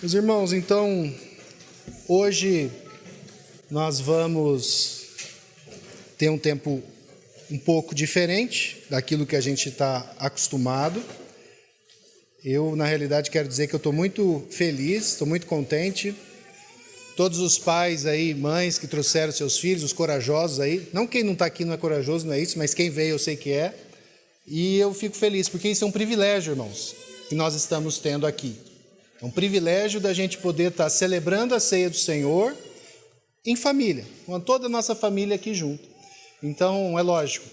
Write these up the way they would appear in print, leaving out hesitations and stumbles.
Meus irmãos, então, hoje nós vamos ter um tempo um pouco diferente daquilo que a gente está acostumado. Eu, na realidade, quero dizer que eu estou muito feliz, estou muito contente. Todos os pais aí, mães que trouxeram seus filhos, os corajosos aí, não quem não está aqui não é corajoso, não é isso, mas quem veio eu sei que é. E eu fico feliz, porque isso é um privilégio, irmãos, que nós estamos tendo aqui. É um privilégio da gente poder estar celebrando a ceia do Senhor em família, com toda a nossa família aqui junto. Então, é lógico,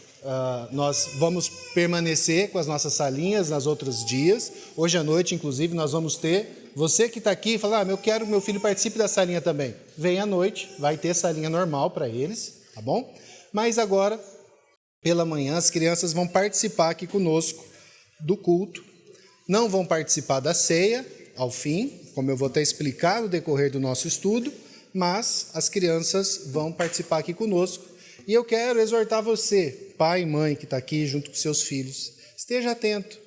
nós vamos permanecer com as nossas salinhas nos outros dias. Hoje à noite, inclusive, nós vamos ter. Você que está aqui e fala, eu quero que meu filho participe da salinha também. Vem à noite, vai ter salinha normal para eles, tá bom? Mas agora, pela manhã, as crianças vão participar aqui conosco do culto. Não vão participar da ceia ao fim, como eu vou até explicar no decorrer do nosso estudo, mas as crianças vão participar aqui conosco. E eu quero exortar você, pai e mãe que está aqui junto com seus filhos, esteja atento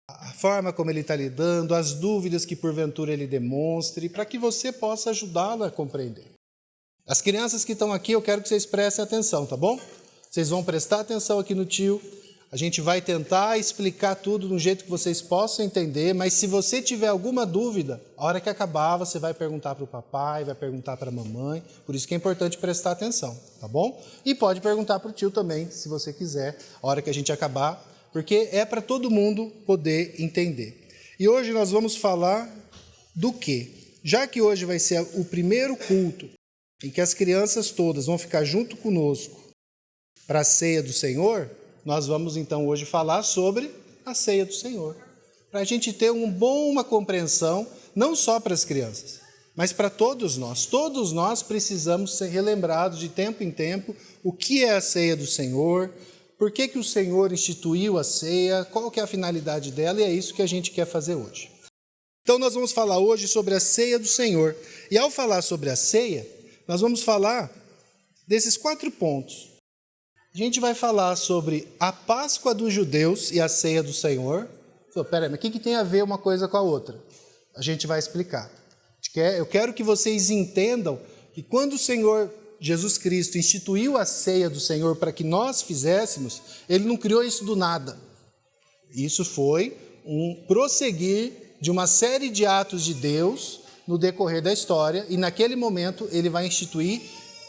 à forma como ele está lidando, às dúvidas que porventura ele demonstre, para que você possa ajudá-lo a compreender. As crianças que estão aqui, eu quero que vocês prestem atenção, tá bom? Vocês vão prestar atenção aqui no tio. A gente vai tentar explicar tudo de um jeito que vocês possam entender, mas se você tiver alguma dúvida, a hora que acabar, você vai perguntar para o papai, vai perguntar para a mamãe, por isso que é importante prestar atenção, tá bom? E pode perguntar para o tio também, se você quiser, a hora que a gente acabar, porque é para todo mundo poder entender. E hoje nós vamos falar do quê? Já que hoje vai ser o primeiro culto em que as crianças todas vão ficar junto conosco para a ceia do Senhor, nós vamos então hoje falar sobre a ceia do Senhor, para a gente ter uma compreensão, não só para as crianças, mas para todos nós. Todos nós precisamos ser relembrados de tempo em tempo o que é a ceia do Senhor, por que o Senhor instituiu a ceia, qual que é a finalidade dela, e é isso que a gente quer fazer hoje. Então nós vamos falar hoje sobre a ceia do Senhor, e ao falar sobre a ceia, nós vamos falar desses 4 pontos. A gente vai falar sobre a Páscoa dos judeus e a ceia do Senhor. Peraí, mas o que tem a ver uma coisa com a outra? A gente vai explicar. Eu quero que vocês entendam que quando o Senhor Jesus Cristo instituiu a ceia do Senhor para que nós fizéssemos, Ele não criou isso do nada. Isso foi um prosseguir de uma série de atos de Deus no decorrer da história, e naquele momento Ele vai instituir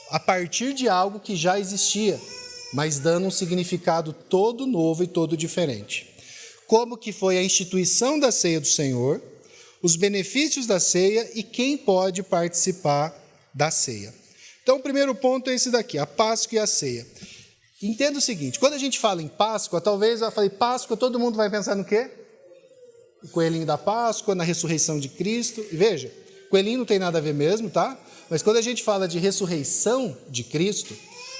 a partir de algo que já existia, mas dando um significado todo novo e todo diferente. Como que foi a instituição da ceia do Senhor, os benefícios da ceia e quem pode participar da ceia. Então, o primeiro ponto é esse daqui, a Páscoa e a ceia. Entenda o seguinte, quando a gente fala em Páscoa, talvez eu falei Páscoa, todo mundo vai pensar no quê? O coelhinho da Páscoa, na ressurreição de Cristo. E veja, coelhinho não tem nada a ver mesmo, tá? Mas quando a gente fala de ressurreição de Cristo,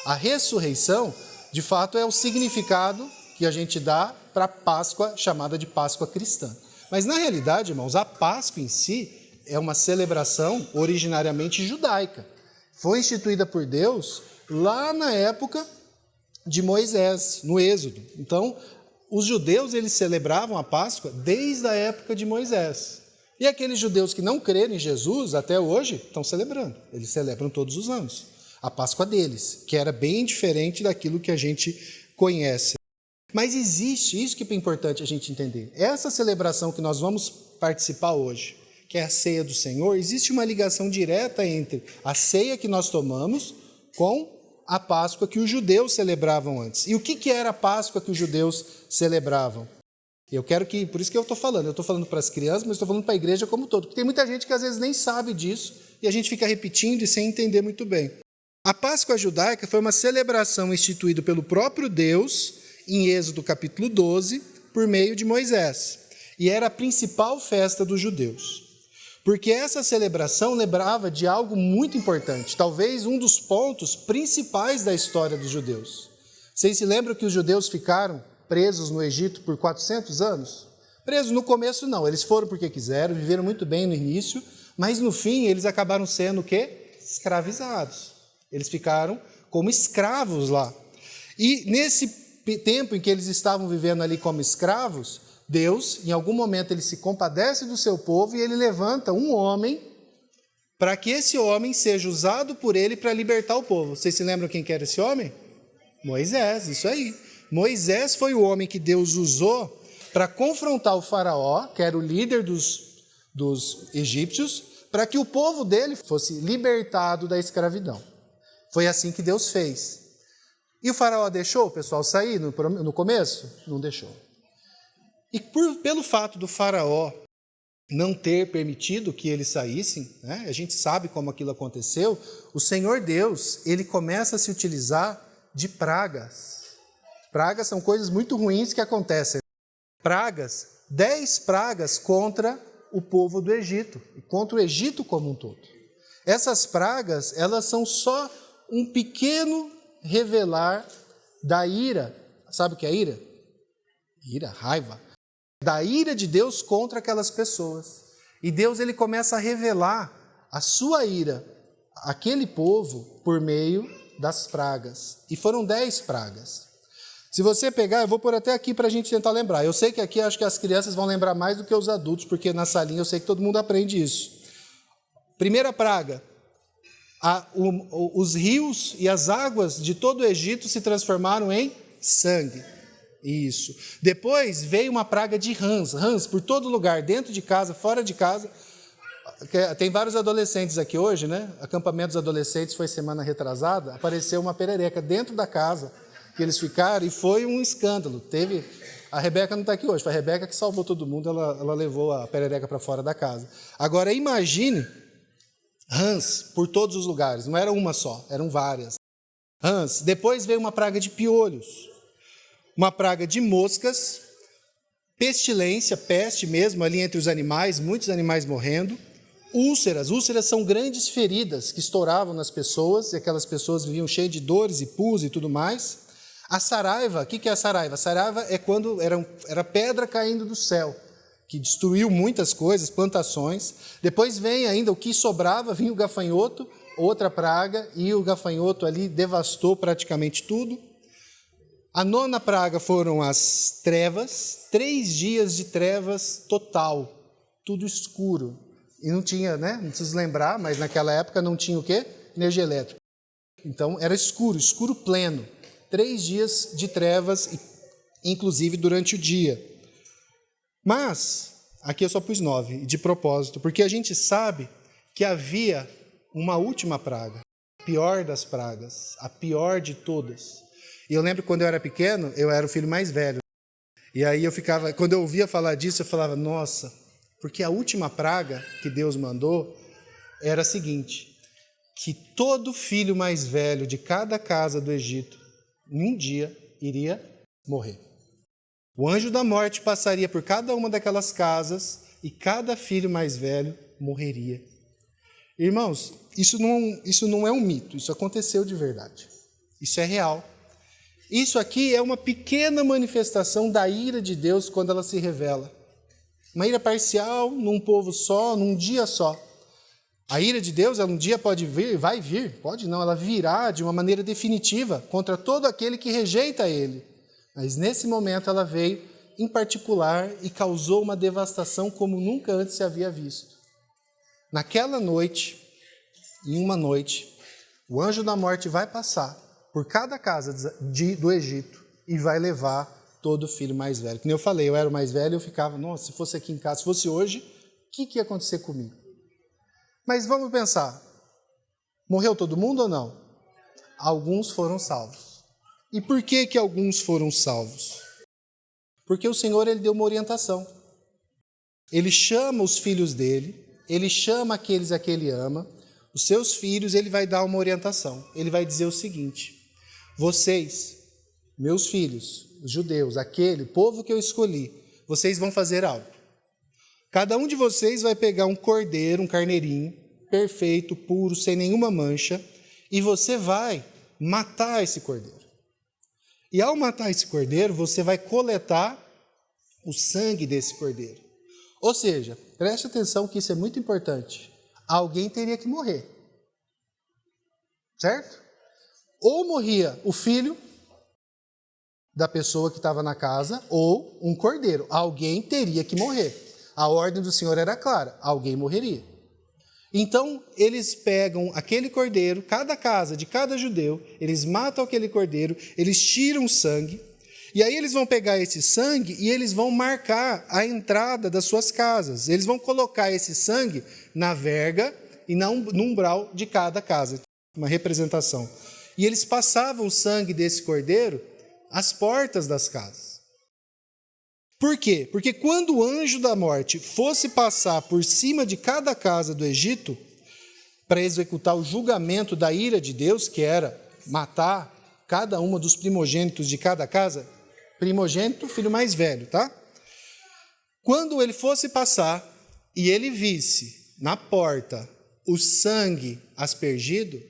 a ressurreição, de fato, é o significado que a gente dá para a Páscoa, chamada de Páscoa cristã. Mas, na realidade, irmãos, a Páscoa em si é uma celebração originariamente judaica. Foi instituída por Deus lá na época de Moisés, no Êxodo. Então, os judeus eles celebravam a Páscoa desde a época de Moisés. E aqueles judeus que não creram em Jesus, até hoje, estão celebrando. Eles celebram todos os anos a Páscoa deles, que era bem diferente daquilo que a gente conhece. Mas existe, isso que é importante a gente entender, essa celebração que nós vamos participar hoje, que é a ceia do Senhor, existe uma ligação direta entre a ceia que nós tomamos com a Páscoa que os judeus celebravam antes. E o que era a Páscoa que os judeus celebravam? Eu quero que, por isso que eu estou falando para as crianças, mas estou falando para a igreja como um todo, porque tem muita gente que às vezes nem sabe disso e a gente fica repetindo e sem entender muito bem. A Páscoa judaica foi uma celebração instituída pelo próprio Deus, em Êxodo capítulo 12, por meio de Moisés. E era a principal festa dos judeus. Porque essa celebração lembrava de algo muito importante, talvez um dos pontos principais da história dos judeus. Vocês se lembram que os judeus ficaram presos no Egito por 400 anos? Presos no começo não, eles foram porque quiseram, viveram muito bem no início, mas no fim eles acabaram sendo o quê? Escravizados. Eles ficaram como escravos lá. E nesse tempo em que eles estavam vivendo ali como escravos, Deus, em algum momento, ele se compadece do seu povo e ele levanta um homem para que esse homem seja usado por ele para libertar o povo. Vocês se lembram quem que era esse homem? Moisés, isso aí. Moisés foi o homem que Deus usou para confrontar o faraó, que era o líder dos egípcios, para que o povo dele fosse libertado da escravidão. Foi assim que Deus fez. E o faraó deixou o pessoal sair no começo? Não deixou. E pelo fato do faraó não ter permitido que eles saíssem, né, a gente sabe como aquilo aconteceu, o Senhor Deus, ele começa a se utilizar de pragas. Pragas são coisas muito ruins que acontecem. Pragas, 10 pragas contra o povo do Egito, e contra o Egito como um todo. Essas pragas, elas são só um pequeno revelar da ira. Sabe o que é ira? Ira, raiva. Da ira de Deus contra aquelas pessoas. E Deus, ele começa a revelar a sua ira àquele povo por meio das pragas. E foram 10 pragas. Se você pegar, eu vou pôr até aqui para a gente tentar lembrar. Eu sei que aqui acho que as crianças vão lembrar mais do que os adultos, porque na salinha eu sei que todo mundo aprende isso. Primeira praga. Os rios e as águas de todo o Egito se transformaram em sangue. Isso. Depois veio uma praga de rãs por todo lugar, dentro de casa, fora de casa. Tem vários adolescentes aqui hoje, né? Acampamento dos adolescentes foi semana retrasada, apareceu uma perereca dentro da casa que eles ficaram e foi um escândalo. A Rebeca não está aqui hoje, foi a Rebeca que salvou todo mundo, ela levou a perereca para fora da casa. Agora imagine rãs por todos os lugares, não era uma só, eram várias. Rãs. Depois veio uma praga de piolhos, uma praga de moscas, pestilência, peste mesmo ali entre os animais, muitos animais morrendo. Úlceras são grandes feridas que estouravam nas pessoas, e aquelas pessoas viviam cheias de dores e pus e tudo mais. A saraiva, o que é a saraiva? A saraiva é quando era pedra caindo do céu, que destruiu muitas coisas, plantações. Depois vem ainda o que sobrava, vinha o gafanhoto, outra praga, e o gafanhoto ali devastou praticamente tudo. A 9ª praga foram as trevas, 3 dias de trevas total, tudo escuro. E não tinha, né? Não preciso lembrar, mas naquela época não tinha o quê? Energia elétrica. Então era escuro, escuro pleno. 3 dias de trevas, inclusive durante o dia. Mas, aqui eu só pus 9, de propósito, porque a gente sabe que havia uma última praga, a pior das pragas, a pior de todas. E eu lembro que quando eu era pequeno, eu era o filho mais velho. E aí quando eu ouvia falar disso, eu falava, nossa, porque a última praga que Deus mandou era a seguinte, que todo filho mais velho de cada casa do Egito, em um dia, iria morrer. O anjo da morte passaria por cada uma daquelas casas e cada filho mais velho morreria. Irmãos, isso não é um mito, isso aconteceu de verdade. Isso é real. Isso aqui é uma pequena manifestação da ira de Deus quando ela se revela. Uma ira parcial, num povo só, num dia só. A ira de Deus, ela um dia pode vir, vai vir, pode não, ela virá de uma maneira definitiva contra todo aquele que rejeita ele. Mas nesse momento ela veio em particular e causou uma devastação como nunca antes se havia visto. Naquela noite, em uma noite, o anjo da morte vai passar por cada casa do Egito e vai levar todo filho mais velho. Como eu falei, eu era o mais velho e eu ficava, nossa, se fosse aqui em casa, se fosse hoje, o que ia acontecer comigo? Mas vamos pensar, morreu todo mundo ou não? Alguns foram salvos. E por que alguns foram salvos? Porque o Senhor, ele deu uma orientação. Ele chama os filhos dele, ele chama aqueles a que ele ama, os seus filhos, ele vai dar uma orientação. Ele vai dizer o seguinte, vocês, meus filhos, os judeus, aquele povo que eu escolhi, vocês vão fazer algo. Cada um de vocês vai pegar um cordeiro, um carneirinho, perfeito, puro, sem nenhuma mancha, e você vai matar esse cordeiro. E ao matar esse cordeiro, você vai coletar o sangue desse cordeiro. Ou seja, preste atenção que isso é muito importante. Alguém teria que morrer. Certo? Ou morria o filho, da pessoa que estava na casa ou um cordeiro. Alguém teria que morrer. A ordem do Senhor era clara, alguém morreria. Então, eles pegam aquele cordeiro, cada casa de cada judeu, eles matam aquele cordeiro, eles tiram o sangue, e aí eles vão pegar esse sangue e eles vão marcar a entrada das suas casas. Eles vão colocar esse sangue na verga e no umbral de cada casa, uma representação. E eles passavam o sangue desse cordeiro às portas das casas. Por quê? Porque quando o anjo da morte fosse passar por cima de cada casa do Egito, para executar o julgamento da ira de Deus, que era matar cada uma dos primogênitos de cada casa, primogênito, filho mais velho, tá? Quando ele fosse passar e ele visse na porta o sangue aspergido,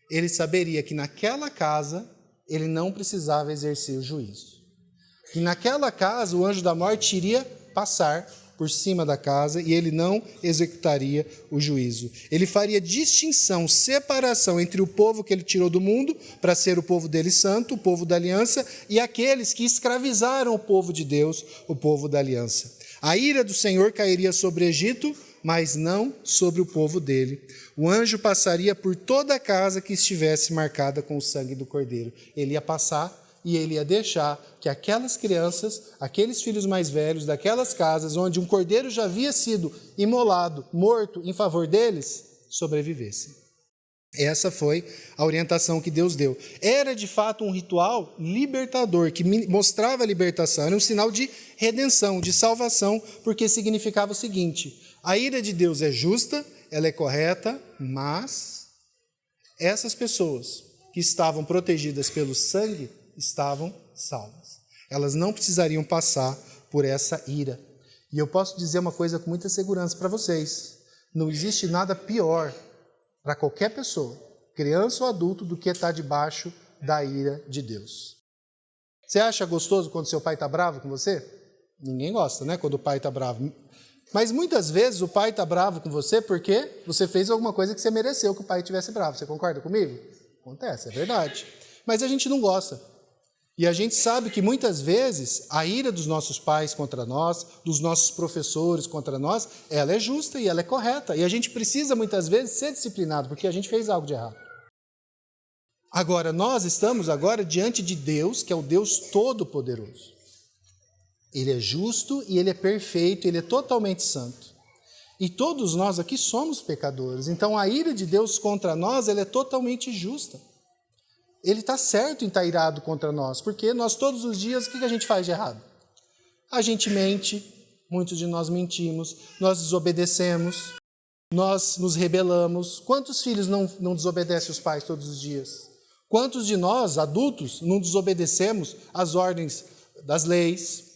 ele saberia que naquela casa ele não precisava exercer o juízo. Que naquela casa o anjo da morte iria passar por cima da casa e ele não executaria o juízo. Ele faria distinção, separação entre o povo que ele tirou do mundo para ser o povo dele santo, o povo da aliança, e aqueles que escravizaram o povo de Deus, o povo da aliança. A ira do Senhor cairia sobre o Egito, mas não sobre o povo dele. O anjo passaria por toda a casa que estivesse marcada com o sangue do cordeiro. Ele ia passar e ele ia deixar que aquelas crianças, aqueles filhos mais velhos daquelas casas onde um cordeiro já havia sido imolado, morto em favor deles, sobrevivessem. Essa foi a orientação que Deus deu. Era de fato um ritual libertador, que mostrava a libertação, era um sinal de redenção, de salvação, porque significava o seguinte: a ira de Deus é justa, ela é correta, mas essas pessoas que estavam protegidas pelo sangue estavam salvas. Elas não precisariam passar por essa ira. E eu posso dizer uma coisa com muita segurança para vocês: não existe nada pior para qualquer pessoa, criança ou adulto, do que estar debaixo da ira de Deus. Você acha gostoso quando seu pai está bravo com você? Ninguém gosta, né? Quando o pai está bravo. Mas muitas vezes o pai está bravo com você porque você fez alguma coisa que você mereceu que o pai estivesse bravo. Você concorda comigo? Acontece, é verdade. Mas a gente não gosta. E a gente sabe que muitas vezes a ira dos nossos pais contra nós, dos nossos professores contra nós, ela é justa e ela é correta. E a gente precisa muitas vezes ser disciplinado porque a gente fez algo de errado. Agora, nós estamos agora diante de Deus, que é o Deus Todo-Poderoso. Ele é justo e ele é perfeito, ele é totalmente santo. E todos nós aqui somos pecadores. Então a ira de Deus contra nós, ela é totalmente justa. Ele está certo em estar irado contra nós, porque nós todos os dias, o que a gente faz de errado? A gente mente, muitos de nós mentimos, nós desobedecemos, nós nos rebelamos. Quantos filhos não desobedecem os pais todos os dias? Quantos de nós, adultos, não desobedecemos as ordens das leis?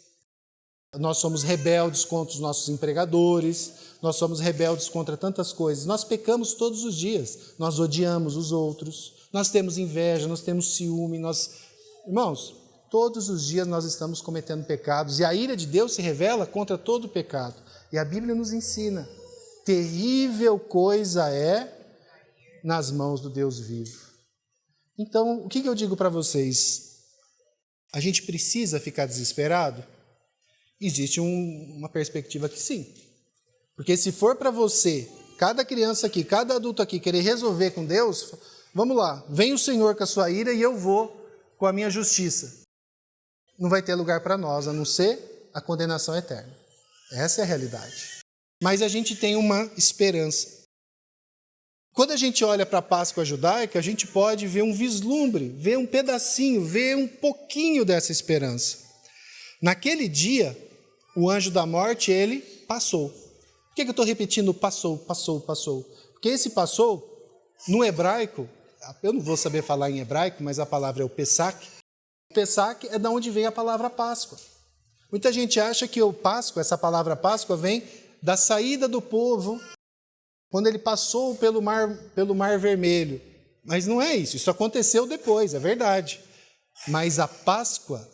Nós somos rebeldes contra os nossos empregadores, nós somos rebeldes contra tantas coisas. Nós pecamos todos os dias, nós odiamos os outros, nós temos inveja, nós temos ciúme, Irmãos, todos os dias nós estamos cometendo pecados e a ira de Deus se revela contra todo pecado. E a Bíblia nos ensina, terrível coisa é nas mãos do Deus vivo. Então, o que eu digo para vocês? A gente precisa ficar desesperado? Existe uma perspectiva que sim. Porque se for para você, cada criança aqui, cada adulto aqui, querer resolver com Deus, vamos lá, vem o Senhor com a sua ira e eu vou com a minha justiça. Não vai ter lugar para nós, a não ser a condenação eterna. Essa é a realidade. Mas a gente tem uma esperança. Quando a gente olha para a Páscoa judaica, a gente pode ver um vislumbre, ver um pedacinho, ver um pouquinho dessa esperança. Naquele dia, o anjo da morte, ele passou. Por que eu estou repetindo passou? Porque esse passou, no hebraico, eu não vou saber falar em hebraico, mas a palavra é o Pesach. O Pesach é de onde vem a palavra Páscoa. Muita gente acha que o Páscoa, essa palavra Páscoa, vem da saída do povo, quando ele passou pelo mar Vermelho. Mas não é isso, isso aconteceu depois, é verdade. Mas a Páscoa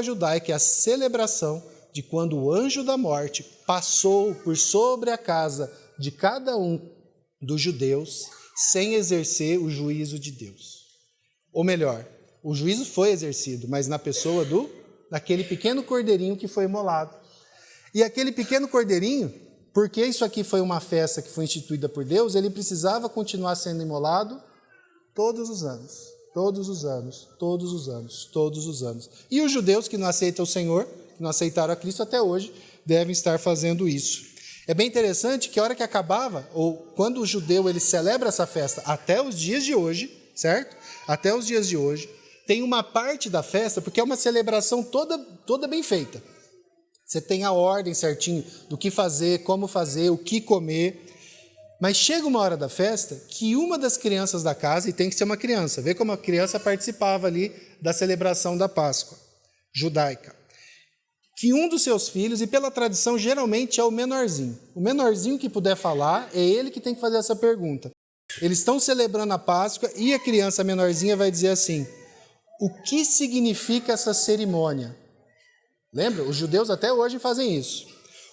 judaica é a celebração de quando o anjo da morte passou por sobre a casa de cada um dos judeus sem exercer o juízo de Deus. Ou melhor, O juízo foi exercido, mas na pessoa daquele pequeno cordeirinho que foi imolado. E aquele pequeno cordeirinho, porque isso aqui foi uma festa que foi instituída por Deus, ele precisava continuar sendo imolado todos os anos, todos os anos, todos os anos, todos os anos. E os judeus que não aceitam o Senhor, que não aceitaram a Cristo até hoje, devem estar fazendo isso. É bem interessante que a hora que acabava, ou quando o judeu ele celebra essa festa até os dias de hoje, certo? Até os dias de hoje, tem uma parte da festa, porque é uma celebração toda bem feita. Você tem a ordem certinho do que fazer, como fazer, o que comer. Mas chega uma hora da festa que uma das crianças da casa, e tem que ser uma criança, vê como a criança participava ali da celebração da Páscoa judaica, que um dos seus filhos, e pela tradição geralmente é o menorzinho que puder falar, é ele que tem que fazer essa pergunta. Eles estão celebrando a Páscoa e a criança menorzinha vai dizer assim: o que significa essa cerimônia? Lembra? Os judeus até hoje fazem isso.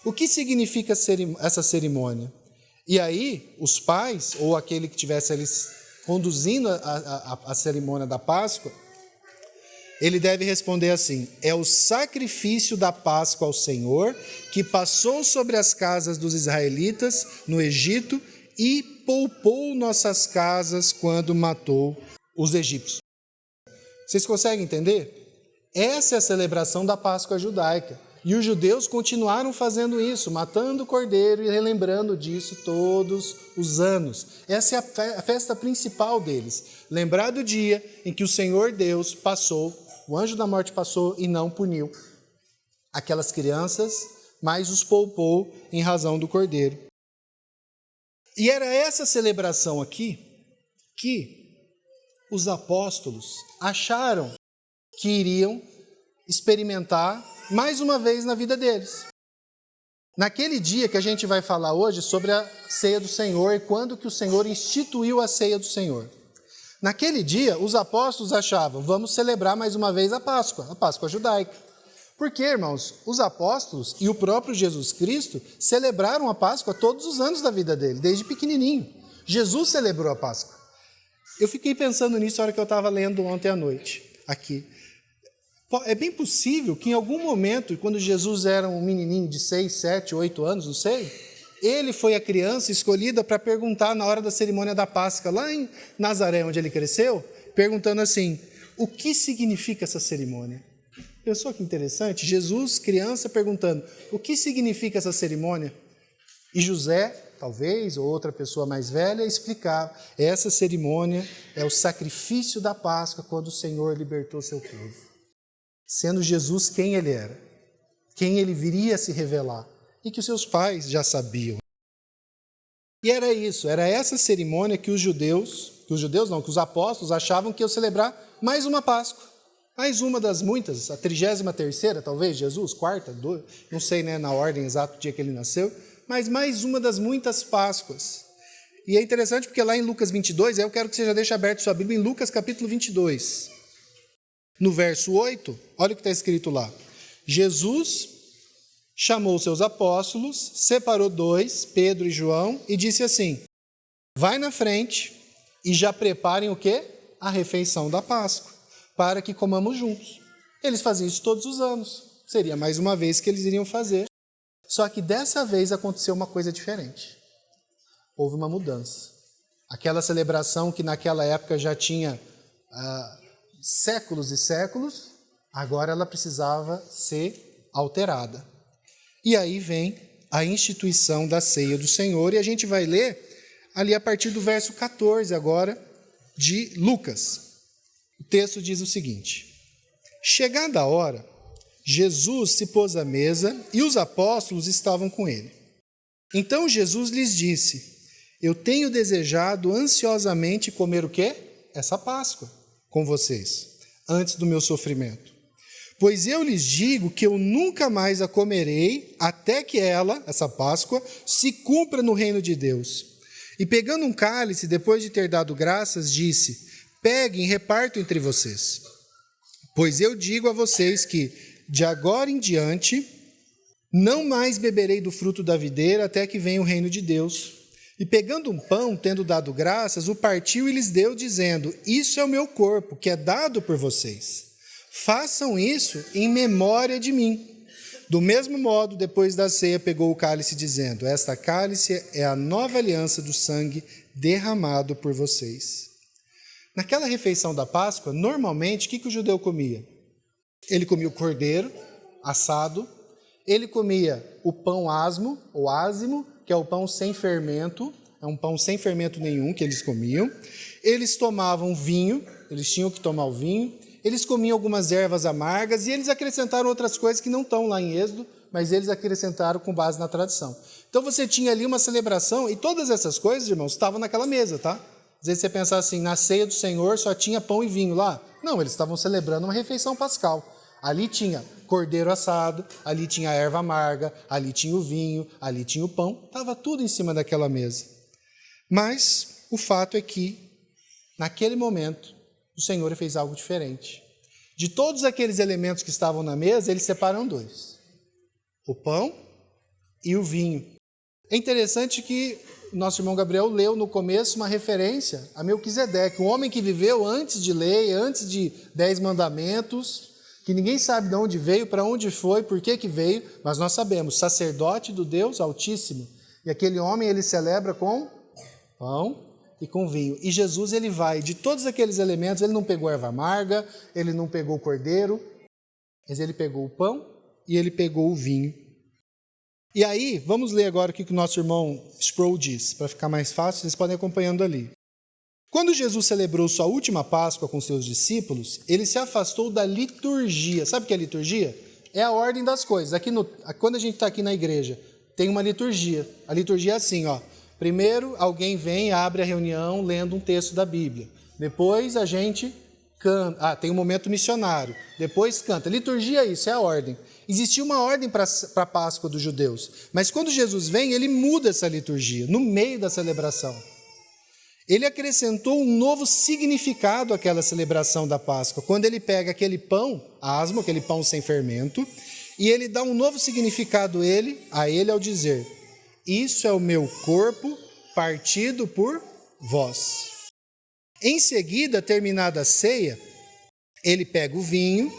O que significa essa cerimônia? E aí, os pais, ou aquele que estivesse ali conduzindo a cerimônia da Páscoa, ele deve responder assim: é o sacrifício da Páscoa ao Senhor, que passou sobre as casas dos israelitas no Egito e poupou nossas casas quando matou os egípcios. Vocês conseguem entender? Essa é a celebração da Páscoa judaica. E os judeus continuaram fazendo isso, matando o cordeiro e relembrando disso todos os anos. Essa é a festa principal deles. Lembrar do dia em que o Senhor Deus passou, o anjo da morte passou e não puniu aquelas crianças, mas os poupou em razão do cordeiro. E era essa celebração aqui que os apóstolos acharam que iriam experimentar mais uma vez na vida deles. Naquele dia que a gente vai falar hoje sobre a ceia do Senhor e quando que o Senhor instituiu a ceia do Senhor. Naquele dia, os apóstolos achavam: vamos celebrar mais uma vez a Páscoa judaica. Porque, irmãos, os apóstolos e o próprio Jesus Cristo celebraram a Páscoa todos os anos da vida dele, desde pequenininho. Jesus celebrou a Páscoa. Eu fiquei pensando nisso na hora que eu estava lendo ontem à noite, aqui. É bem possível que em algum momento, quando Jesus era um menininho de 6, 7, 8 anos, não sei, ele foi a criança escolhida para perguntar na hora da cerimônia da Páscoa, lá em Nazaré, onde ele cresceu, perguntando assim: o que significa essa cerimônia? Pensou que interessante? Jesus, criança, perguntando: o que significa essa cerimônia? E José, talvez, ou outra pessoa mais velha, explicava: essa cerimônia é o sacrifício da Páscoa, quando o Senhor libertou seu povo. Sendo Jesus quem ele era, quem ele viria a se revelar, e que os seus pais já sabiam. E era isso, era essa cerimônia que que os apóstolos achavam que iam celebrar mais uma Páscoa, mais uma das muitas, a 33ª, talvez, Jesus, quarta, não sei, né, na ordem exata do dia que ele nasceu, mas mais uma das muitas Páscoas. E é interessante porque lá em Lucas 22, eu quero que você já deixe aberto sua Bíblia em Lucas capítulo 22. No verso 8, olha o que está escrito lá. Jesus chamou seus apóstolos, separou 2, Pedro e João, e disse assim: vai na frente e já preparem o quê? A refeição da Páscoa, para que comamos juntos. Eles faziam isso todos os anos. Seria mais uma vez que eles iriam fazer. Só que dessa vez aconteceu uma coisa diferente. Houve uma mudança. Aquela celebração que naquela época já tinha séculos e séculos, agora ela precisava ser alterada. E aí vem a instituição da ceia do Senhor, e a gente vai ler ali a partir do verso 14 agora de Lucas. O texto diz o seguinte: chegada a hora, Jesus se pôs à mesa e os apóstolos estavam com ele. Então Jesus lhes disse: eu tenho desejado ansiosamente comer o quê? Essa Páscoa com vocês, antes do meu sofrimento. Pois eu lhes digo que eu nunca mais a comerei, até que ela, essa Páscoa, se cumpra no reino de Deus. E pegando um cálice, depois de ter dado graças, disse: peguem e repartam entre vocês. Pois eu digo a vocês que, de agora em diante, não mais beberei do fruto da videira até que venha o reino de Deus. E pegando um pão, tendo dado graças, o partiu e lhes deu, dizendo: isso é o meu corpo, que é dado por vocês. Façam isso em memória de mim. Do mesmo modo, depois da ceia, pegou o cálice, dizendo: esta cálice é a nova aliança do sangue derramado por vocês. Naquela refeição da Páscoa, normalmente, o que o judeu comia? Ele comia o cordeiro assado, ele comia o pão asmo, ou ázimo, que é o pão sem fermento, é um pão sem fermento nenhum que eles comiam. Eles tomavam vinho, eles tinham que tomar o vinho, eles comiam algumas ervas amargas e eles acrescentaram outras coisas que não estão lá em Êxodo, mas eles acrescentaram com base na tradição. Então você tinha ali uma celebração e todas essas coisas, irmãos, estavam naquela mesa, tá? Às vezes você pensar assim, na ceia do Senhor só tinha pão e vinho lá. Não, eles estavam celebrando uma refeição pascal. Ali tinha cordeiro assado, ali tinha erva amarga, ali tinha o vinho, ali tinha o pão, estava tudo em cima daquela mesa. Mas o fato é que, naquele momento, o Senhor fez algo diferente. De todos aqueles elementos que estavam na mesa, eles separam dois: o pão e o vinho. É interessante que nosso irmão Gabriel leu no começo uma referência a Melquisedeque, um homem que viveu antes de lei, antes de 10 mandamentos, que ninguém sabe de onde veio, para onde foi, por que veio, mas nós sabemos, sacerdote do Deus Altíssimo. E aquele homem, ele celebra com pão e com vinho. E Jesus, ele vai, de todos aqueles elementos, ele não pegou erva amarga, ele não pegou o cordeiro, mas ele pegou o pão e ele pegou o vinho. E aí, vamos ler agora o que o nosso irmão Sproul diz, para ficar mais fácil, vocês podem ir acompanhando ali. Quando Jesus celebrou sua última Páscoa com seus discípulos, ele se afastou da liturgia. Sabe o que é liturgia? É a ordem das coisas. Quando a gente está aqui na igreja, tem uma liturgia. A liturgia é assim, ó. Primeiro, alguém vem, abre a reunião lendo um texto da Bíblia. Depois, a gente canta. Tem um momento missionário. Depois, canta. Liturgia é isso, é a ordem. Existia uma ordem para a Páscoa dos judeus. Mas quando Jesus vem, ele muda essa liturgia, no meio da celebração. Ele acrescentou um novo significado àquela celebração da Páscoa, quando ele pega aquele pão asmo, aquele pão sem fermento, e ele dá um novo significado a ele ao dizer: isso é o meu corpo partido por vós. Em seguida, terminada a ceia, ele pega o vinho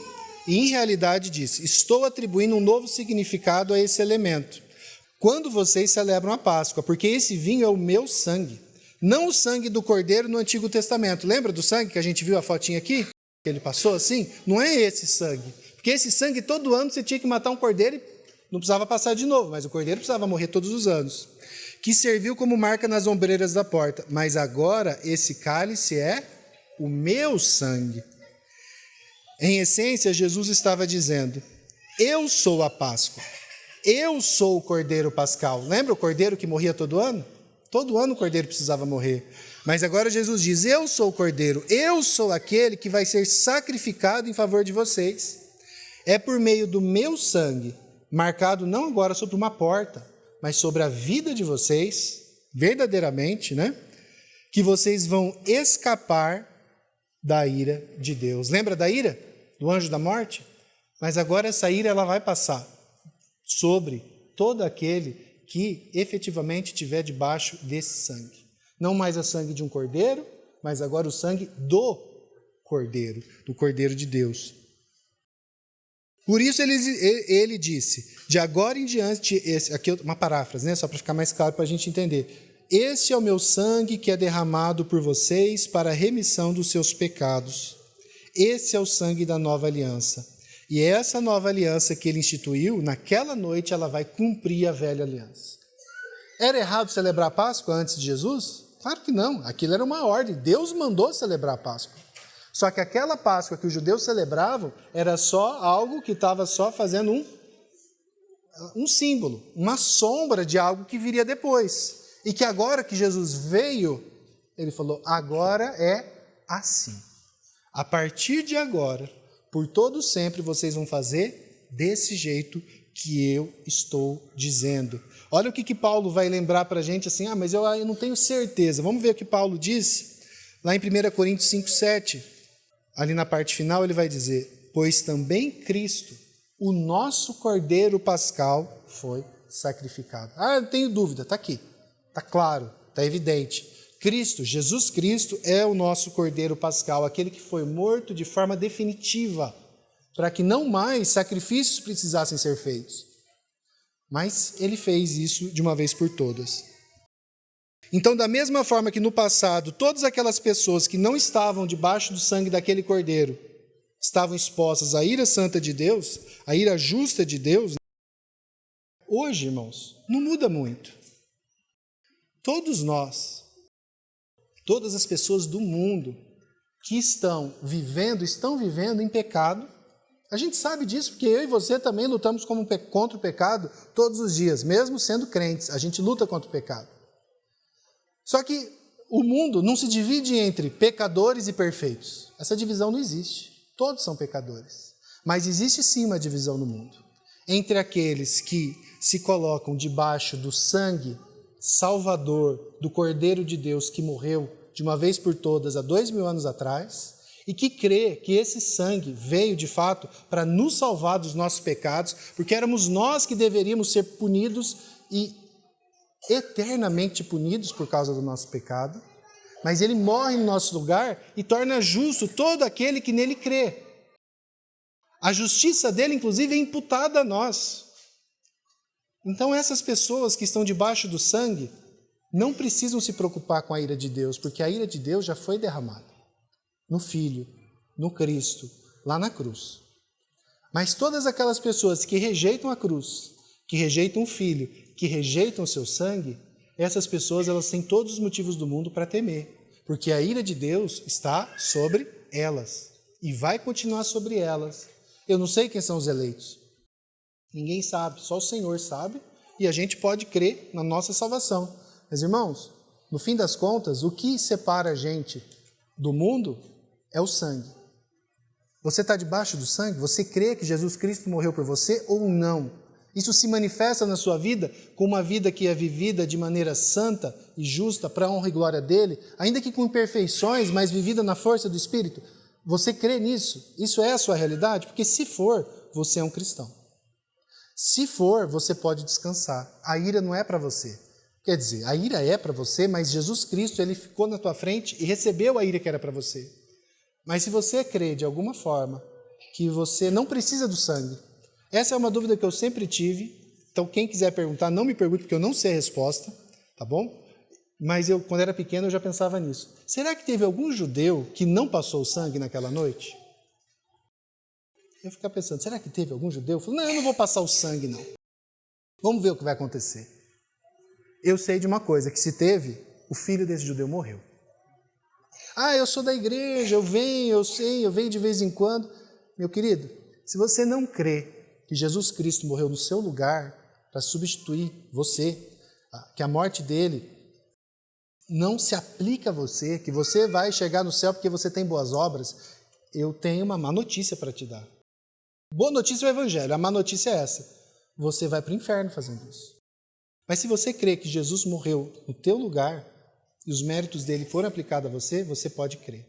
e em realidade diz: estou atribuindo um novo significado a esse elemento. Quando vocês celebram a Páscoa, porque esse vinho é o meu sangue. Não o sangue do cordeiro no Antigo Testamento. Lembra do sangue que a gente viu a fotinha aqui? Que ele passou assim? Não é esse sangue. Porque esse sangue, todo ano você tinha que matar um cordeiro e não precisava passar de novo, mas o cordeiro precisava morrer todos os anos. Que serviu como marca nas ombreiras da porta. Mas agora esse cálice é o meu sangue. Em essência, Jesus estava dizendo: eu sou a Páscoa. Eu sou o cordeiro pascal. Lembra o cordeiro que morria todo ano? Todo ano o cordeiro precisava morrer. Mas agora Jesus diz: eu sou o cordeiro, eu sou aquele que vai ser sacrificado em favor de vocês. É por meio do meu sangue, marcado não agora sobre uma porta, mas sobre a vida de vocês, verdadeiramente, né? Que vocês vão escapar da ira de Deus. Lembra da ira? Do anjo da morte? Mas agora essa ira ela vai passar sobre todo aquele que efetivamente estiver debaixo desse sangue. Não mais o sangue de um cordeiro, mas agora o sangue do Cordeiro de Deus. Por isso ele disse: de agora em diante, aqui uma paráfrase, né, só para ficar mais claro para a gente entender: este é o meu sangue que é derramado por vocês para a remissão dos seus pecados. Esse é o sangue da nova aliança. E essa nova aliança que ele instituiu, naquela noite ela vai cumprir a velha aliança. Era errado celebrar a Páscoa antes de Jesus? Claro que não, aquilo era uma ordem, Deus mandou celebrar a Páscoa. Só que aquela Páscoa que os judeus celebravam era só algo que estava só fazendo um símbolo, uma sombra de algo que viria depois. E que agora que Jesus veio, ele falou: agora é assim. A partir de agora, por todo sempre, vocês vão fazer desse jeito que eu estou dizendo. Olha o que Paulo vai lembrar para a gente assim: mas eu não tenho certeza. Vamos ver o que Paulo diz lá em 1 Coríntios 5,7. Ali na parte final ele vai dizer: pois também Cristo, o nosso Cordeiro Pascal, foi sacrificado. Eu tenho dúvida, está aqui, está claro. está evidente. Cristo, Jesus Cristo, é o nosso Cordeiro Pascal, aquele que foi morto de forma definitiva, para que não mais sacrifícios precisassem ser feitos. Mas ele fez isso de uma vez por todas. Então, da mesma forma que no passado, todas aquelas pessoas que não estavam debaixo do sangue daquele Cordeiro estavam expostas à ira santa de Deus, à ira justa de Deus, hoje, irmãos, não muda muito. Todos nós, todas as pessoas do mundo que estão vivendo em pecado. A gente sabe disso, porque eu e você também lutamos contra o pecado todos os dias, mesmo sendo crentes, a gente luta contra o pecado. Só que o mundo não se divide entre pecadores e perfeitos. Essa divisão não existe. Todos são pecadores. Mas existe sim uma divisão no mundo. Entre aqueles que se colocam debaixo do sangue salvador do Cordeiro de Deus que morreu de uma vez por todas há 2000 anos atrás, e que crê que esse sangue veio de fato para nos salvar dos nossos pecados, porque éramos nós que deveríamos ser punidos e eternamente punidos por causa do nosso pecado, mas ele morre no nosso lugar e torna justo todo aquele que nele crê. A justiça dele, inclusive, é imputada a nós. Então essas pessoas que estão debaixo do sangue não precisam se preocupar com a ira de Deus, porque a ira de Deus já foi derramada no Filho, no Cristo, lá na cruz. Mas todas aquelas pessoas que rejeitam a cruz, que rejeitam o Filho, que rejeitam o seu sangue, essas pessoas elas têm todos os motivos do mundo para temer, porque a ira de Deus está sobre elas e vai continuar sobre elas. Eu não sei quem são os eleitos. Ninguém sabe, só o Senhor sabe, e a gente pode crer na nossa salvação. Mas, irmãos, no fim das contas, o que separa a gente do mundo é o sangue. Você está debaixo do sangue? Você crê que Jesus Cristo morreu por você ou não? Isso se manifesta na sua vida com uma vida que é vivida de maneira santa e justa para a honra e glória dele, ainda que com imperfeições, mas vivida na força do Espírito? Você crê nisso? Isso é a sua realidade? Porque se for, você é um cristão. Se for, você pode descansar. A ira não é para você. Quer dizer, a ira é para você, mas Jesus Cristo ele ficou na tua frente e recebeu a ira que era para você. Mas se você crê de alguma forma que você não precisa do sangue, essa é uma dúvida que eu sempre tive, então quem quiser perguntar, não me pergunte, porque eu não sei a resposta, tá bom? Mas eu, quando era pequeno, eu já pensava nisso. Será que teve algum judeu que não passou o sangue naquela noite? Eu ficava pensando, será que teve algum judeu? Eu falei, não, eu não vou passar o sangue, não. Vamos ver o que vai acontecer. Eu sei de uma coisa, que se teve, o filho desse judeu morreu. Ah, eu sou da igreja, eu venho de vez em quando. Meu querido, se você não crê que Jesus Cristo morreu no seu lugar para substituir você, que a morte dele não se aplica a você, que você vai chegar no céu porque você tem boas obras, eu tenho uma má notícia para te dar. Boa notícia é o evangelho, a má notícia é essa. Você vai para o inferno fazendo isso. Mas se você crê que Jesus morreu no teu lugar e os méritos dele foram aplicados a você, você pode crer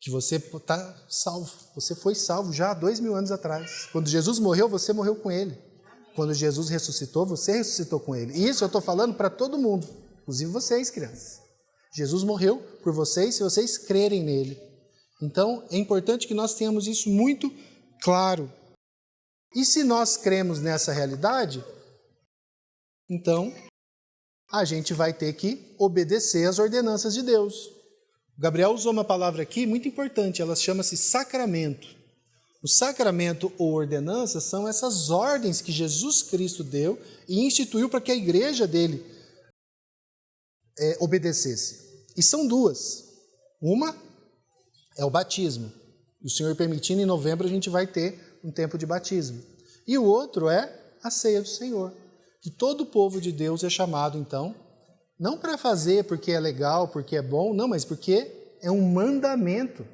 que você está salvo. Você foi salvo já há 2000 anos atrás. Quando Jesus morreu, você morreu com ele. Quando Jesus ressuscitou, você ressuscitou com ele. E isso eu estou falando para todo mundo, inclusive vocês, crianças. Jesus morreu por vocês se vocês crerem nele. Então, é importante que nós tenhamos isso muito claro. E se nós cremos nessa realidade, então a gente vai ter que obedecer às ordenanças de Deus. O Gabriel usou uma palavra aqui muito importante, ela chama-se sacramento. O sacramento ou ordenança são essas ordens que Jesus Cristo deu e instituiu para que a igreja dele obedecesse. E são duas. Uma é o batismo. O Senhor permitindo, em novembro a gente vai ter um tempo de batismo. E o outro é a ceia do Senhor, que todo o povo de Deus é chamado, então, não para fazer porque é legal, porque é bom, não, mas porque é um mandamento.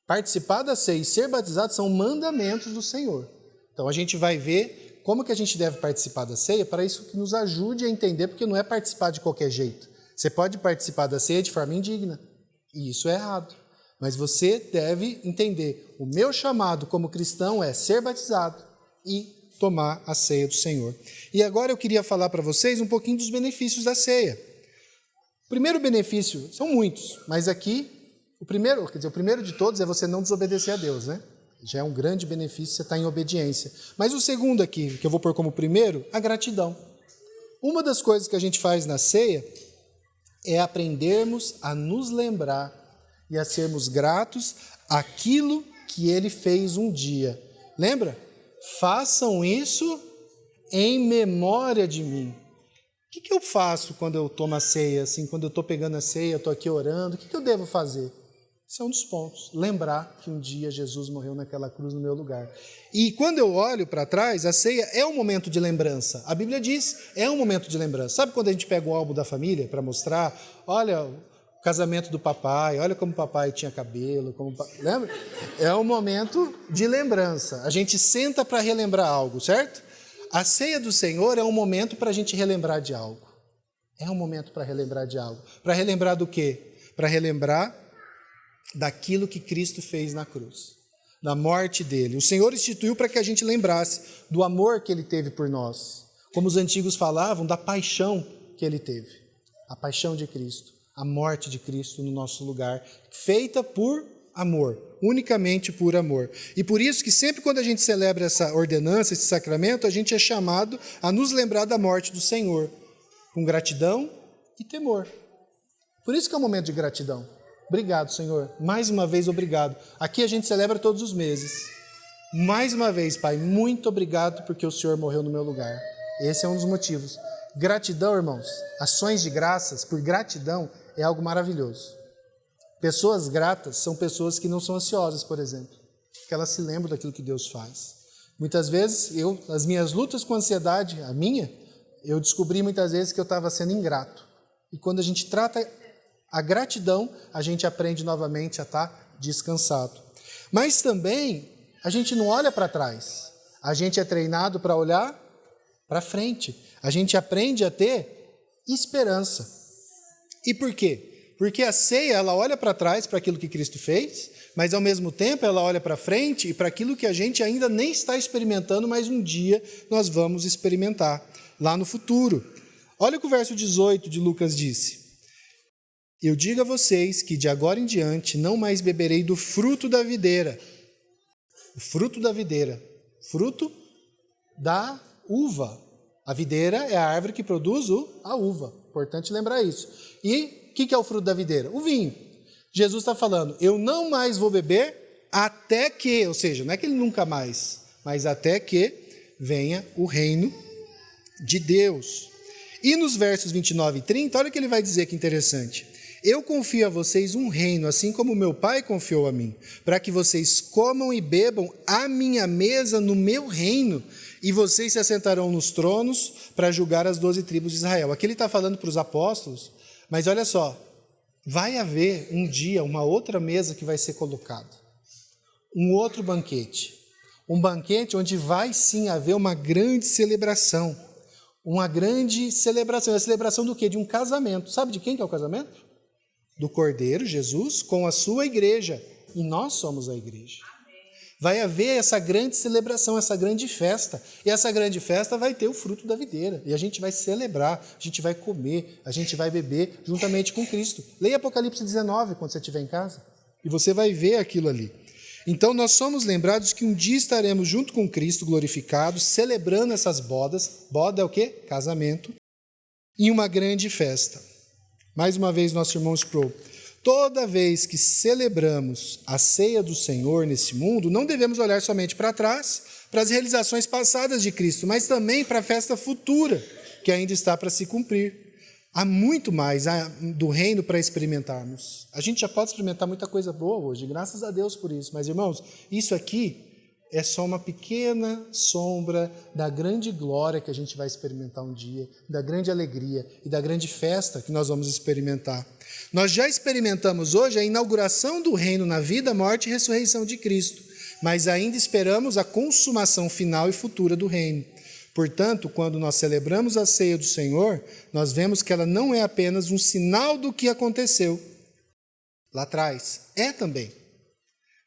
Participar da ceia e ser batizado são mandamentos do Senhor. Então a gente vai ver como que a gente deve participar da ceia para isso que nos ajude a entender, porque não é participar de qualquer jeito. Você pode participar da ceia de forma indigna, e isso é errado. Mas você deve entender, o meu chamado como cristão é ser batizado e tomar a ceia do Senhor. E agora eu queria falar para vocês um pouquinho dos benefícios da ceia. O primeiro benefício, são muitos, mas aqui, o primeiro de todos é você não desobedecer a Deus, né? Já é um grande benefício você estar em obediência. Mas o segundo aqui, que eu vou pôr como primeiro, a gratidão. Uma das coisas que a gente faz na ceia é aprendermos a nos lembrar e a sermos gratos àquilo que Ele fez um dia. Lembra? Façam isso em memória de mim. O que eu faço quando eu tomo a ceia? Assim, quando eu estou pegando a ceia, eu estou aqui orando, o que eu devo fazer? Esse é um dos pontos. Lembrar que um dia Jesus morreu naquela cruz no meu lugar. E quando eu olho para trás, a ceia é um momento de lembrança. A Bíblia diz, é um momento de lembrança. Sabe quando a gente pega o álbum da família para mostrar? Olha o casamento do papai, olha como o papai tinha cabelo. Lembra? É um momento de lembrança. A gente senta para relembrar algo, certo? A ceia do Senhor é um momento para a gente relembrar de algo. É um momento para relembrar de algo. Para relembrar do quê? Para relembrar daquilo que Cristo fez na cruz, da morte dele. O Senhor instituiu para que a gente lembrasse do amor que ele teve por nós. Como os antigos falavam, da paixão que ele teve. A paixão de Cristo, a morte de Cristo no nosso lugar, feita por amor, unicamente por amor. E por isso que sempre quando a gente celebra essa ordenança, esse sacramento, a gente é chamado a nos lembrar da morte do Senhor, com gratidão e temor. Por isso que é um momento de gratidão. Obrigado, Senhor. Mais uma vez, obrigado. Aqui a gente celebra todos os meses. Mais uma vez, Pai, muito obrigado porque o Senhor morreu no meu lugar. Esse é um dos motivos. Gratidão, irmãos, ações de graças por gratidão é algo maravilhoso. Pessoas gratas são pessoas que não são ansiosas, por exemplo, que elas se lembram daquilo que Deus faz. Muitas vezes, as minhas lutas com ansiedade, eu descobri muitas vezes que eu estava sendo ingrato. E quando a gente trata a gratidão, a gente aprende novamente a estar descansado. Mas também, a gente não olha para trás. A gente é treinado para olhar para frente. A gente aprende a ter esperança. E por quê? Porque a ceia, ela olha para trás, para aquilo que Cristo fez, mas ao mesmo tempo ela olha para frente e para aquilo que a gente ainda nem está experimentando, mas um dia nós vamos experimentar, lá no futuro. Olha o que o verso 18 de Lucas disse. Eu digo a vocês que de agora em diante não mais beberei do fruto da videira. O fruto da videira. Fruto da uva. A videira é a árvore que produz a uva. Importante lembrar isso. E o que é o fruto da videira? O vinho. Jesus está falando, eu não mais vou beber até que, ou seja, não é que ele nunca mais, mas até que venha o reino de Deus. E nos versos 29 e 30, olha o que ele vai dizer que interessante. Eu confio a vocês um reino, assim como meu Pai confiou a mim, para que vocês comam e bebam à minha mesa no meu reino, e vocês se assentarão nos tronos para julgar as 12 tribos de Israel. Aqui ele está falando para os apóstolos, mas olha só, vai haver um dia uma outra mesa que vai ser colocada, um outro banquete, um banquete onde vai sim haver uma grande celebração, a celebração do quê? De um casamento. Sabe de quem que é o casamento? Do Cordeiro, Jesus, com a sua igreja. E nós somos a igreja. Vai haver essa grande celebração, essa grande festa. E essa grande festa vai ter o fruto da videira. E a gente vai celebrar, a gente vai comer, a gente vai beber juntamente com Cristo. Leia Apocalipse 19 quando você estiver em casa. E você vai ver aquilo ali. Então nós somos lembrados que um dia estaremos junto com Cristo glorificados, celebrando essas bodas. Boda é o quê? Casamento. Em uma grande festa. Mais uma vez, nosso irmão Sproul, toda vez que celebramos a ceia do Senhor nesse mundo, não devemos olhar somente para trás, para as realizações passadas de Cristo, mas também para a festa futura, que ainda está para se cumprir. Há muito mais do reino para experimentarmos. A gente já pode experimentar muita coisa boa hoje, graças a Deus por isso. Mas, irmãos, isso aqui é só uma pequena sombra da grande glória que a gente vai experimentar um dia, da grande alegria e da grande festa que nós vamos experimentar. Nós já experimentamos hoje a inauguração do reino na vida, morte e ressurreição de Cristo, mas ainda esperamos a consumação final e futura do reino. Portanto, quando nós celebramos a ceia do Senhor, nós vemos que ela não é apenas um sinal do que aconteceu lá atrás, é também.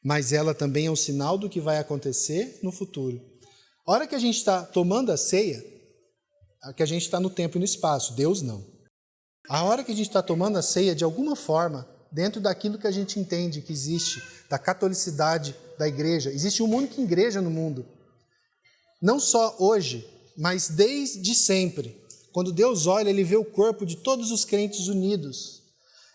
Mas ela também é um sinal do que vai acontecer no futuro. A hora que a gente está tomando a ceia, é que a gente está no tempo e no espaço, Deus não. A hora que a gente está tomando a ceia, de alguma forma, dentro daquilo que a gente entende que existe, da catolicidade da igreja, existe uma única igreja no mundo. Não só hoje, mas desde sempre. Quando Deus olha, Ele vê o corpo de todos os crentes unidos.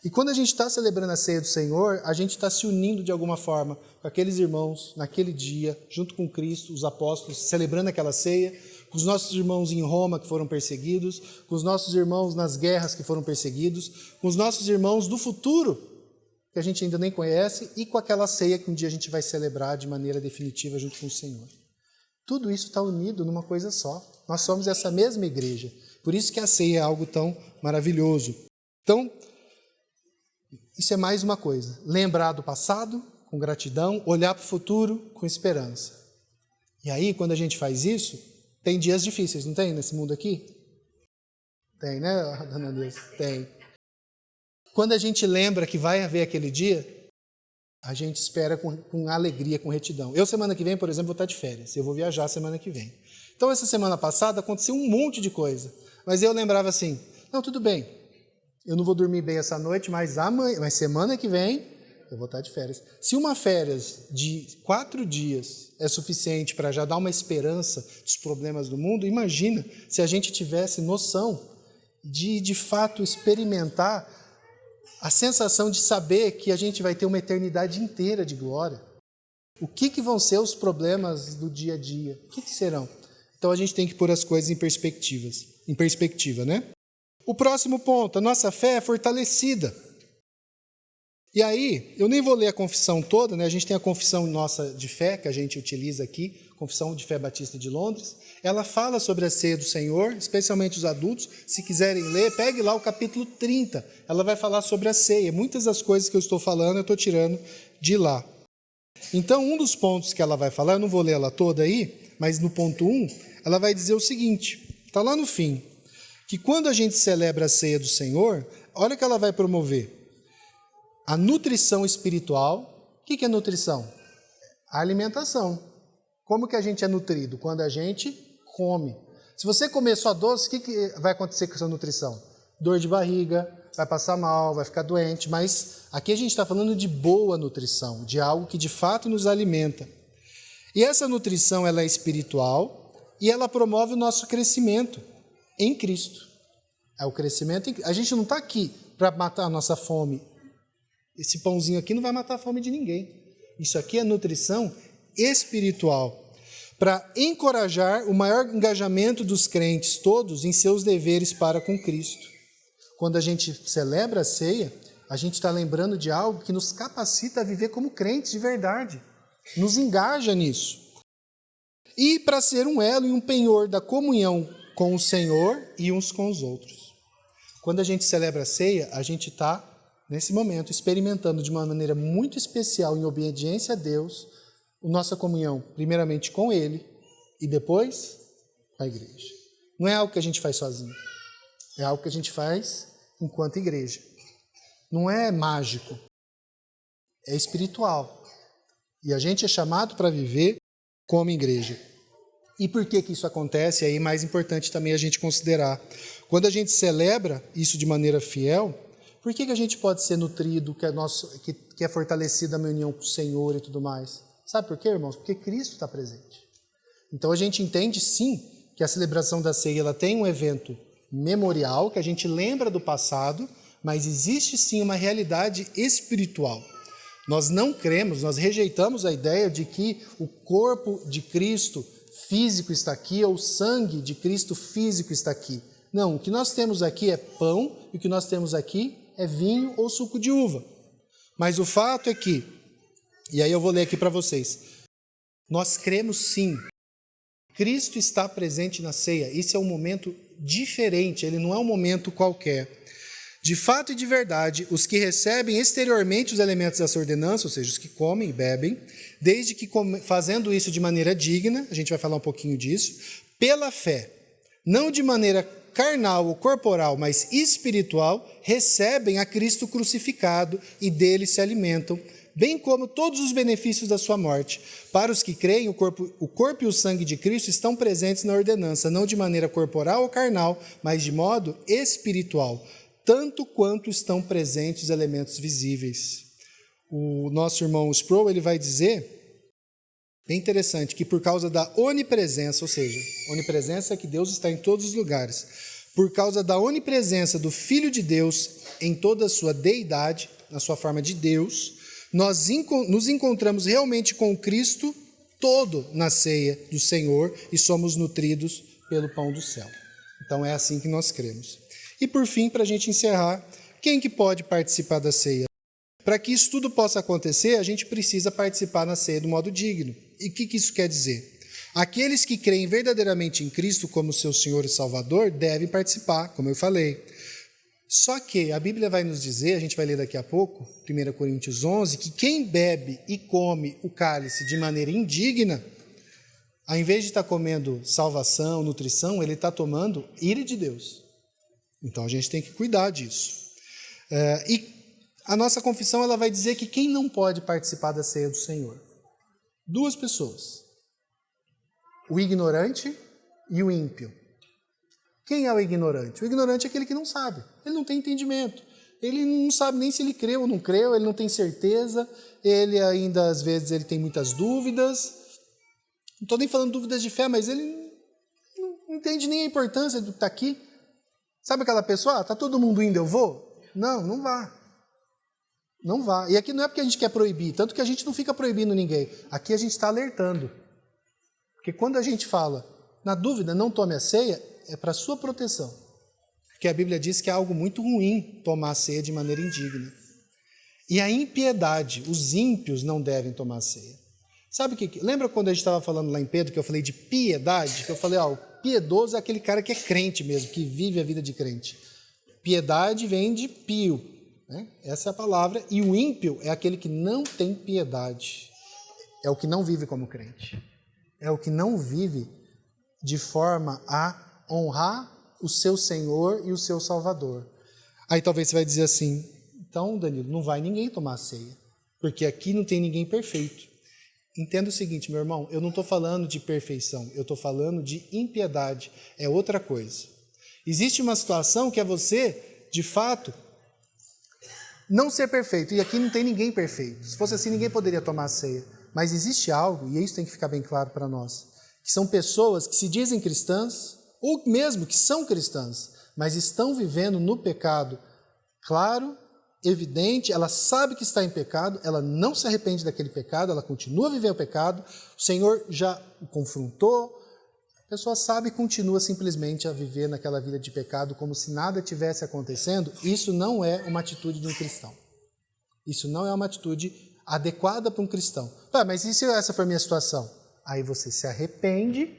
E quando a gente está celebrando a ceia do Senhor, a gente está se unindo de alguma forma com aqueles irmãos naquele dia, junto com Cristo, os apóstolos, celebrando aquela ceia, com os nossos irmãos em Roma que foram perseguidos, com os nossos irmãos nas guerras que foram perseguidos, com os nossos irmãos do futuro, que a gente ainda nem conhece, e com aquela ceia que um dia a gente vai celebrar de maneira definitiva junto com o Senhor. Tudo isso está unido numa coisa só. Nós somos essa mesma igreja. Por isso que a ceia é algo tão maravilhoso. Então, isso é mais uma coisa. Lembrar do passado com gratidão, olhar para o futuro com esperança. E aí, quando a gente faz isso, tem dias difíceis, não tem nesse mundo aqui? Tem, né, dona Neuza? Tem. Quando a gente lembra que vai haver aquele dia, a gente espera com alegria, com retidão. Eu, semana que vem, por exemplo, vou estar de férias. Eu vou viajar semana que vem. Então, essa semana passada aconteceu um monte de coisa. Mas eu lembrava assim, não, tudo bem. Eu não vou dormir bem essa noite, mas semana que vem eu vou estar de férias. Se uma férias de 4 dias é suficiente para já dar uma esperança dos problemas do mundo, imagina se a gente tivesse noção de fato, experimentar a sensação de saber que a gente vai ter uma eternidade inteira de glória. O que vão ser os problemas do dia a dia? O que serão? Então a gente tem que pôr as coisas em perspectiva, né? O próximo ponto, a nossa fé é fortalecida. E aí, eu nem vou ler a confissão toda, né? A gente tem a confissão nossa de fé, que a gente utiliza aqui, Confissão de Fé Batista de Londres. Ela fala sobre a ceia do Senhor, especialmente os adultos. Se quiserem ler, pegue lá o capítulo 30. Ela vai falar sobre a ceia. Muitas das coisas que eu estou falando, eu estou tirando de lá. Então, um dos pontos que ela vai falar, eu não vou ler ela toda aí, mas no ponto 1, ela vai dizer o seguinte, está lá no fim, que quando a gente celebra a ceia do Senhor, olha o que ela vai promover. A nutrição espiritual. O que é nutrição? A alimentação. Como que a gente é nutrido? Quando a gente come. Se você comer só doce, o que vai acontecer com essa nutrição? Dor de barriga, vai passar mal, vai ficar doente, mas aqui a gente está falando de boa nutrição, de algo que de fato nos alimenta. E essa nutrição ela é espiritual e ela promove o nosso crescimento em Cristo. É o crescimento a gente não está aqui para matar a nossa fome. Esse pãozinho aqui não vai matar a fome de ninguém. Isso aqui é nutrição espiritual, para encorajar o maior engajamento dos crentes todos em seus deveres para com Cristo. Quando a gente celebra a ceia, a gente está lembrando de algo que nos capacita a viver como crentes de verdade, nos engaja nisso. E para ser um elo e um penhor da comunhão com o Senhor e uns com os outros. Quando a gente celebra a ceia, a gente está, nesse momento, experimentando de uma maneira muito especial, em obediência a Deus, a nossa comunhão, primeiramente com Ele e depois com a igreja. Não é algo que a gente faz sozinho, é algo que a gente faz enquanto igreja. Não é mágico, é espiritual. E a gente é chamado para viver como igreja. E por que isso acontece? Aí é mais importante também a gente considerar. Quando a gente celebra isso de maneira fiel, por que a gente pode ser nutrido, que é fortalecida a minha união com o Senhor e tudo mais? Sabe por quê, irmãos? Porque Cristo está presente. Então a gente entende sim que a celebração da ceia ela tem um evento memorial, que a gente lembra do passado, mas existe sim uma realidade espiritual. Nós não cremos, nós rejeitamos a ideia de que o corpo de Cristo físico está aqui ou o sangue de Cristo físico está aqui. Não, o que nós temos aqui é pão e o que nós temos aqui é vinho ou suco de uva. Mas o fato é que, e aí eu vou ler aqui para vocês, nós cremos sim, Cristo está presente na ceia. Isso é um momento diferente, ele não é um momento qualquer. De fato e de verdade, os que recebem exteriormente os elementos dessa ordenança, ou seja, os que comem e bebem, desde que fazendo isso de maneira digna, a gente vai falar um pouquinho disso, pela fé, não de maneira carnal ou corporal, mas espiritual, recebem a Cristo crucificado e dele se alimentam, bem como todos os benefícios da sua morte. Para os que creem, o corpo e o sangue de Cristo estão presentes na ordenança, não de maneira corporal ou carnal, mas de modo espiritual. tanto quanto estão presentes os elementos visíveis. O nosso irmão Sproul, ele vai dizer, bem interessante, que por causa da onipresença, ou seja, onipresença é que Deus está em todos os lugares, por causa da onipresença do Filho de Deus em toda a sua deidade, na sua forma de Deus, nós nos encontramos realmente com Cristo todo na ceia do Senhor e somos nutridos pelo pão do céu. Então é assim que nós cremos. E por fim, para a gente encerrar, quem que pode participar da ceia? Para que isso tudo possa acontecer, a gente precisa participar na ceia do modo digno. E o que isso quer dizer? Aqueles que creem verdadeiramente em Cristo como seu Senhor e Salvador devem participar, como eu falei. Só que a Bíblia vai nos dizer, a gente vai ler daqui a pouco, 1 Coríntios 11, que quem bebe e come o cálice de maneira indigna, ao invés de estar comendo salvação, nutrição, ele está tomando ira de Deus. Então a gente tem que cuidar disso. E a nossa confissão ela vai dizer que quem não pode participar da ceia do Senhor? Duas pessoas. O ignorante e o ímpio. Quem é o ignorante? O ignorante é aquele que não sabe. Ele não tem entendimento. Ele não sabe nem se ele creu ou não creu, ele não tem certeza, ele ainda, às vezes, ele tem muitas dúvidas. Não estou nem falando dúvidas de fé, mas ele não entende nem a importância do que está aqui. Sabe aquela pessoa, está todo mundo indo, eu vou? Não, não vá. Não vá. E aqui não é porque a gente quer proibir, tanto que a gente não fica proibindo ninguém. Aqui a gente está alertando. Porque quando a gente fala, na dúvida, não tome a ceia, é para a sua proteção. Porque a Bíblia diz que é algo muito ruim tomar a ceia de maneira indigna. E a impiedade, os ímpios não devem tomar a ceia. Sabe o que? Lembra quando a gente estava falando lá em Pedro, que eu falei de piedade? Que eu falei, o piedoso é aquele cara que é crente mesmo, que vive a vida de crente. Piedade vem de pio, né? Essa é a palavra. E o ímpio é aquele que não tem piedade. É o que não vive como crente. É o que não vive de forma a honrar o seu Senhor e o seu Salvador. Aí talvez você vai dizer assim, então, Danilo, não vai ninguém tomar a ceia, porque aqui não tem ninguém perfeito. Entenda o seguinte, meu irmão, eu não estou falando de perfeição, eu estou falando de impiedade, é outra coisa. Existe uma situação que é você, de fato, não ser perfeito, e aqui não tem ninguém perfeito. Se fosse assim, ninguém poderia tomar a ceia. Mas existe algo, e isso tem que ficar bem claro para nós, que são pessoas que se dizem cristãs, ou mesmo que são cristãs, mas estão vivendo no pecado claro, evidente, ela sabe que está em pecado, ela não se arrepende daquele pecado, ela continua a viver o pecado, o Senhor já o confrontou, a pessoa sabe e continua simplesmente a viver naquela vida de pecado como se nada tivesse acontecendo. Isso não é uma atitude de um cristão. Isso não é uma atitude adequada para um cristão. Mas e se essa for a minha situação? Aí você se arrepende,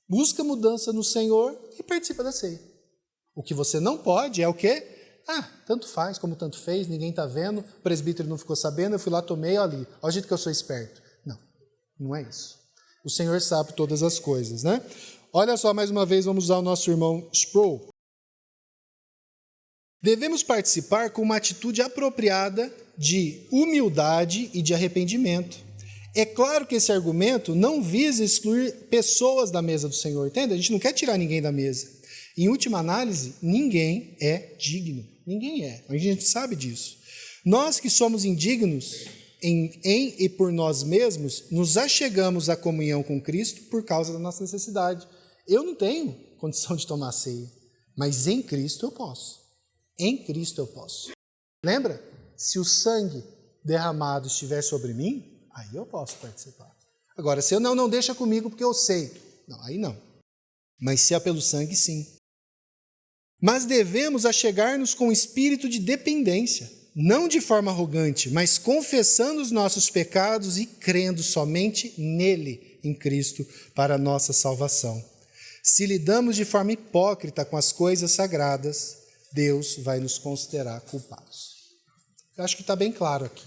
busca mudança no Senhor e participa da ceia. O que você não pode é o quê? Tanto faz como tanto fez, ninguém está vendo, o presbítero não ficou sabendo, eu fui lá, tomei, olha o jeito que eu sou esperto. Não, não é isso. O Senhor sabe todas as coisas, né? Olha só, mais uma vez, vamos usar o nosso irmão Sproul. Devemos participar com uma atitude apropriada de humildade e de arrependimento. É claro que esse argumento não visa excluir pessoas da mesa do Senhor, entende? A gente não quer tirar ninguém da mesa. Em última análise, ninguém é digno. Ninguém é. A gente sabe disso. Nós que somos indignos em e por nós mesmos, nos achegamos à comunhão com Cristo por causa da nossa necessidade. Eu não tenho condição de tomar ceia, mas em Cristo eu posso. Em Cristo eu posso. Lembra? Se o sangue derramado estiver sobre mim, aí eu posso participar. Agora, se eu não deixa comigo porque eu sei. Não, aí não. Mas se é pelo sangue, sim. Mas devemos achegar-nos com espírito de dependência, não de forma arrogante, mas confessando os nossos pecados e crendo somente nele, em Cristo, para a nossa salvação. Se lidamos de forma hipócrita com as coisas sagradas, Deus vai nos considerar culpados. Eu acho que está bem claro aqui.